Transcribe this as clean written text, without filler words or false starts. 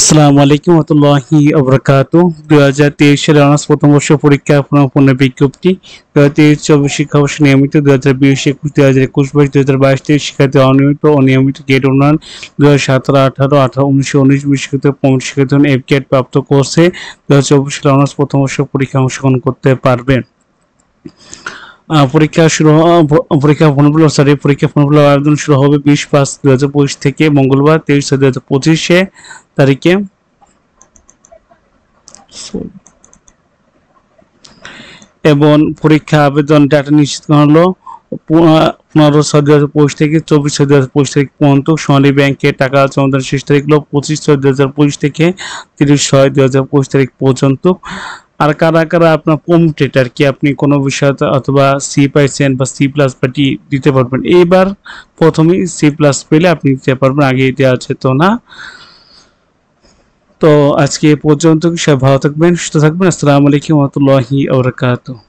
আসসালামু আলাইকুম ওয়ারাহমাতুল্লাহি ওয়া বারাকাতুহু 2023 সালের অনার্স প্রথম বর্ষ পরীক্ষা পুনঃ বিজ্ঞপ্তি 2023-24 শিক্ষাবর্ষ নিয়মিত 2020-21 2021-22 শিক্ষার্থী অনিয়মিত গেট উন্নয়ন 2017-18 18-19-19 শিক্ষার্থী শিক্ষার্থী এফ-গেট প্রাপ্ত কোর্সে 2024 সালের অনার্স প্রথম বর্ষ পরীক্ষা অংশগ্রহণ করতে পারবেন। পরীক্ষা ফর্মগুলো আবেদন শুরু হবে 20/5/2025 থেকে মঙ্গলবার 23/6/2025 তারিখে। এবং পরীক্ষা আবেদন ডাটা নিশ্চিত করা হলো 15/6/2025 থেকে 24/6/2025 তারিখ পর্যন্ত। সোনালী ব্যাংকে টাকা জমাদানের শেষ তারিখ হলো 25/6/2025 থেকে 30/6/2025 তারিখ পর্যন্ত। আর কারা আপনার কম্পিউটার কি আপনি কোনো বিষয় অথবা সি পাইছেন বা সি প্লাস বা ডি দিতে পারবেন, এইবার প্রথমেই সি প্লাস পেলে আপনি দিতে পারবেন, আগে দেওয়া যেত না। তো আজকে এ পর্যন্ত, সবাই ভালো থাকবেন, সুস্থ থাকবেন। আসসালামু আলাইকুম ওয়া রাহমাতুল্লাহি ওয়া বারাকাতুহু।